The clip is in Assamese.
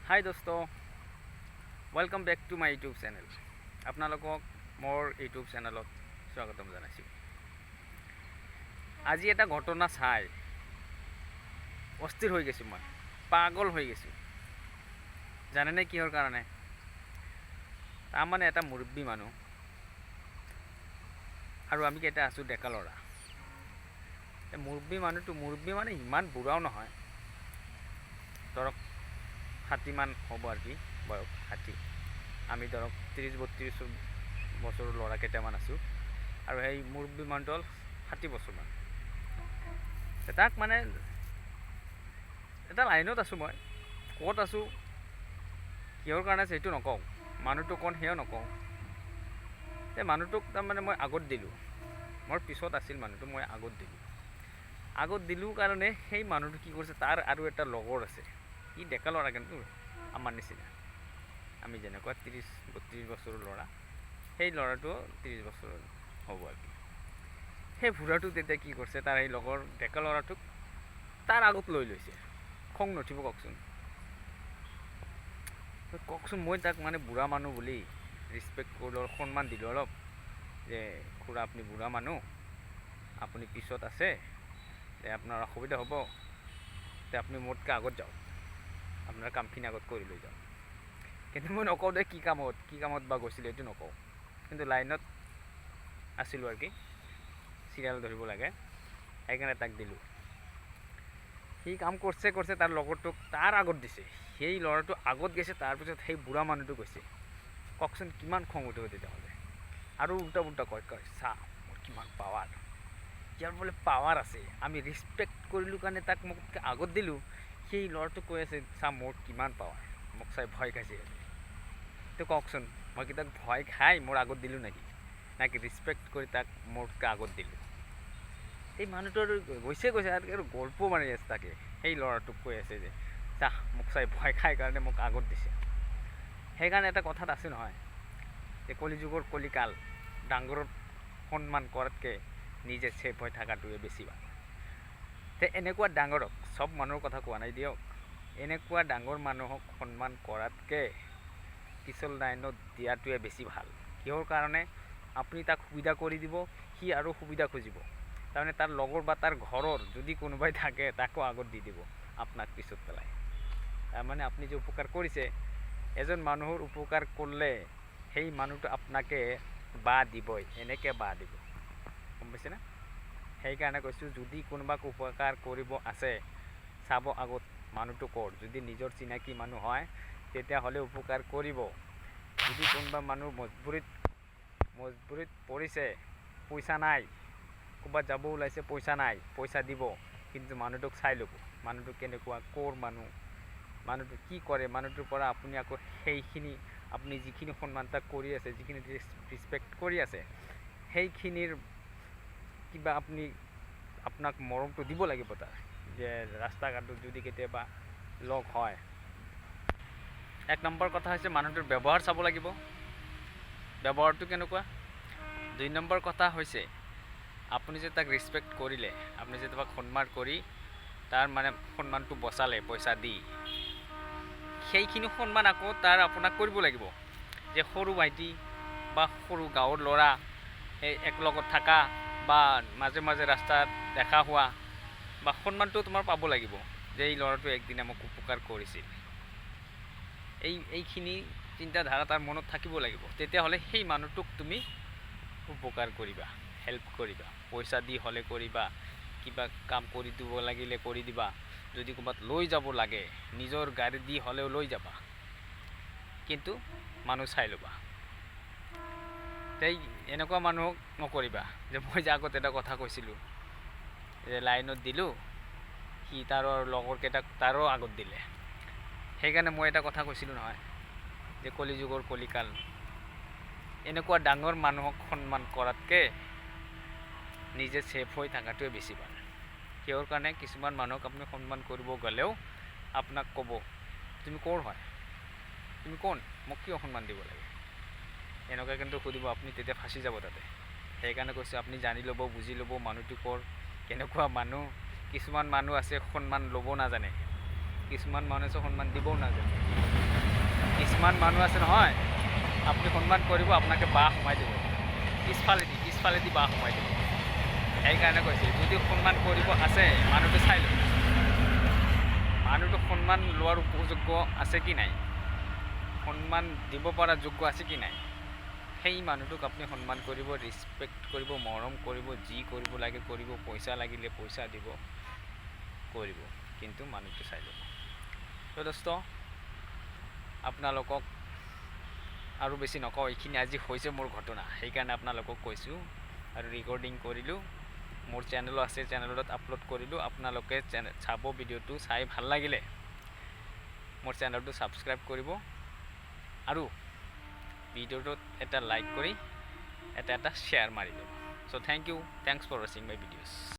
হাই দোস্ত, welcome back to my YouTube channel. আপোনালোকক মোৰ ইউটিউব চেনেলত স্বাগতম জনাইছোঁ। আজি এটা ঘটনা চাই অস্থিৰ হৈ গৈছোঁ, মই পাগল হৈ গৈছোঁ। জানেনে কিহৰ কাৰণে? তাৰমানে এটা মুৰব্বী মানুহ আৰু আমি কেইটা আছোঁ ডেকা ল'ৰা। মুৰব্বী মানুহটো মুৰব্বী মানে ইমান বুঢ়াও নহয়, ধৰক 60 মান হ'ব আৰু কি বয়স, 60। আমি ধৰক 30-32 বছৰৰ ল'ৰা কেইটামান আছোঁ, আৰু সেই মুৰব্বী মানুহটো হ'ল 60 বছৰমান। তাক মানে এটা লাইনত আছোঁ, মই ক'ত আছোঁ কিহৰ কাৰণে সেইটো নকওঁ, মানুহটো কোন সেয়াও নকওঁ। এই মানুহটোক তাৰমানে মই আগত দিলোঁ, মোৰ পিছত আছিল মানুহটো, মই আগত দিলোঁ কাৰণে সেই মানুহটো কি কৰিছে, তাৰ আৰু এটা লগৰ আছে। ই ডেকা ল'ৰা, কিন্তু আমাৰ নিচিনা, আমি যেনেকুৱা 30-32 বছৰৰ ল'ৰা, সেই ল'ৰাটো 30 বছৰৰ হ'ব আৰু কি। সেই বুঢ়াটো তেতিয়া কি কৰিছে, তাৰ সেই লগৰ ডেকা ল'ৰাটোক তাৰ আগত লৈ লৈছে। খং নুঠিব কওকচোন? মই তাক মানে বুঢ়া মানুহ বুলি ৰেচপেক্ট কৰিলোঁ, সন্মান দিলোঁ অলপ, যে খুৰা আপুনি বুঢ়া মানুহ, আপুনি পিছত আছে, আপোনাৰ অসুবিধা হ'ব, আপুনি মোতকৈ আগত যাওক, আপোনাৰ কামখিনি আগত কৰি লৈ যাওক। কিন্তু মই নকওঁ দে কি কামত বা গৈছিলোঁ, এইটো নকওঁ, কিন্তু লাইনত আছিলোঁ আৰু কি, চিৰিয়েল ধৰিব লাগে, সেইকাৰণে তাক দিলোঁ। সি কাম কৰিছে, তাৰ লগৰটোক তাৰ আগত দিছে, সেই ল'ৰাটো আগত গৈছে, তাৰপিছত সেই বুঢ়া মানুহটো গৈছে। কওকচোন কিমান খং উঠিব তেতিয়াহ'লে? আৰু উল্টা কয় চা মোৰ কিমান পাৱাৰ, ইয়াৰ বোলে পাৱাৰ আছে, আমি ৰেচপেক্ট কৰিলোঁ কাৰণে তাক মোক আগত দিলোঁ। সেই ল'ৰাটো কৈ আছে চা মোৰ কিমান পাৱাৰ, মোক চাই ভয় খাইছে। তো কওকচোন, মই কি তাক ভয় খাই মোৰ আগত দিলোঁ নাকি ৰেচপেক্ট কৰি তাক মোতকৈ আগত দিলোঁ? সেই মানুহটো আৰু গৈছে আৰু গল্প মাৰি আছে তাকে, সেই ল'ৰাটোক কৈ আছে যে চা মোক চাই ভয় খাই কাৰণে মোক আগত দিছে। সেইকাৰণে এটা কথাত আছে নহয়, যে কলিযুগৰ কলিকাল, ডাঙৰক সন্মান কৰাতকৈ নিজে ছেফ হৈ থকাটোৱে বেছি ভাল। তে এনেকুৱা ডাঙৰক, চব মানুহৰ কথা কোৱা নাই দিয়ক, এনেকুৱা ডাঙৰ মানুহক সন্মান কৰাতকৈ পিছল লাইনত দিয়াটোৱে বেছি ভাল। কিহৰ কাৰণে? আপুনি তাক সুবিধা কৰি দিব, সি আৰু সুবিধা খুজিব। তাৰমানে তাৰ লগৰ বা তাৰ ঘৰৰ যদি কোনোবাই থাকে, তাকো আগত দি দিব, আপোনাক পিছত পেলাই। তাৰমানে আপুনি যে উপকাৰ কৰিছে, এজন মানুহৰ উপকাৰ কৰিলে সেই মানুহটো আপোনাকে দিবই, এনেকৈ দিব, গম পাইছেনে? সেইকাৰণে কৈছোঁ, যদি কোনোবাক উপকাৰ কৰিব আছে, চাব আগত মানুহটো ক'ৰ। যদি নিজৰ চিনাকি মানুহ হয় তেতিয়াহ'লে উপকাৰ কৰিব। যদি কোনোবা মানুহ মজবুৰিত পৰিছে, পইচা নাই, ক'ৰবাত যাব ওলাইছে, পইচা নাই, পইচা দিব, কিন্তু মানুহটোক চাই ল'ব, মানুহটো কেনেকুৱা, ক'ৰ মানুহটো কি কৰে, মানুহটোৰ পৰা আপুনি আকৌ সেইখিনি, আপুনি যিখিনি সন্মান তাক কৰি আছে, যিখিনি ৰেচপেক্ট কৰি আছে, সেইখিনিৰ কিবা আপোনাক মৰমটো দিব লাগিব তাৰ। যে ৰাস্তা ঘাটত যদি কেতিয়াবা লগ হয়, 1 নম্বৰ কথা হৈছে মানুহটোৰ ব্যৱহাৰ চাব লাগিব, ব্যৱহাৰটো কেনেকুৱা। 2 নম্বৰ কথা হৈছে আপুনি যে তাক ৰেচপেক্ট কৰিলে, আপুনি যে তাক সন্মান কৰি তাৰ মানে সন্মানটো বচালে পইচা দি, সেইখিনি সন্মান আকৌ তাৰ আপোনাক কৰিব লাগিব। যে সৰু ভাইটি বা সৰু গাঁৱৰ ল'ৰা, সেই একলগত থকা বা মাজে মাজে ৰাস্তাত দেখা হোৱা, বা সন্মানটো তোমাৰ পাব লাগিব যে এই ল'ৰাটো একদিনা মোক উপকাৰ কৰিছিল। এইখিনি চিন্তাধাৰা তাৰ মনত থাকিব লাগিব। তেতিয়াহ'লে সেই মানুহটোক তুমি উপকাৰ কৰিবা, হেল্প কৰিবা, পইচা দি হ'লে কৰিবা, কিবা কাম কৰি দিব লাগিলে কৰি দিবা, যদি ক'ৰবাত লৈ যাব লাগে নিজৰ গাড়ী দি হ'লেও লৈ যাবা, কিন্তু মানুহ চাই ল'বা। এনেকুৱা মানুহক নকৰিবা যে মই যে আগত এটা কথা কৈছিলোঁ, যে লাইনত দিলোঁ, সি তাৰ লগৰকেইটাক তাৰো আগত দিলে। সেইকাৰণে মই এটা কথা কৈছিলোঁ নহয়, যে কলিযুগৰ কলিকাল, এনেকুৱা ডাঙৰ মানুহক সন্মান কৰাতকৈ নিজে ছেফ হৈ থকাটোৱে বেছি ভাল। কিহৰ কাৰণে? কিছুমান মানুহক আপুনি সন্মান কৰিব গ'লেও আপোনাক ক'ব তুমি ক'ৰ হয়, তুমি কোন, মোক কিয় সন্মান দিব লাগে, এনেকুৱা কিন্তু সুধিব, আপুনি তেতিয়া ফাঁচি যাব তাতে। সেইকাৰণে কৈছোঁ, আপুনি জানি ল'ব, বুজি ল'ব মানুহটো ক'ৰ, কেনেকুৱা মানুহ। কিছুমান মানুহ আছে সন্মান ল'ব নাজানে, কিছুমান মানুহ আছে সন্মান দিবও নাজানে। কিছুমান মানুহ আছে নহয়, আপুনি সন্মান কৰিব, আপোনাকে বাঁহ সোমাই দিব, পিছফালেদি বাঁহ সোমাই দিব। সেইকাৰণে কৈছে যদি সন্মান কৰিব আছে মানুহটো চাই লওক, মানুহটো সন্মান লোৱাৰ উপযোগ্য আছে কি নাই, সন্মান দিব পৰা যোগ্য আছে কি নাই, সেই মানুহটোক আপুনি সন্মান কৰিব, ৰেচপেক্ট কৰিব, মৰম কৰিব, যি কৰিব লাগে কৰিব, পইচা লাগিলে পইচা দিব, কৰিব, কিন্তু মানুহটো চাই ল'ব। তো দোস্ত, আপোনালোকক আৰু বেছি নকওঁ, এইখিনি আজি হৈছে মোৰ ঘটনা, সেইকাৰণে আপোনালোকক কৈছোঁ আৰু ৰেকৰ্ডিং কৰিলোঁ। মোৰ চেনেলো আছে, চেনেলত আপলোড কৰিলোঁ। আপোনালোকে চাব, ভিডিঅ'টো চাই ভাল লাগিলে মোৰ চেনেলটো ছাবস্ক্ৰাইব কৰিব আৰু ভিডিঅ'টোত এটা লাইক কৰি এটা শ্বেয়াৰ মাৰি দিব। চ' থেংক ইউ, থেংকছ ফৰ ৱাচিং মাই ভিডিঅ'ছ।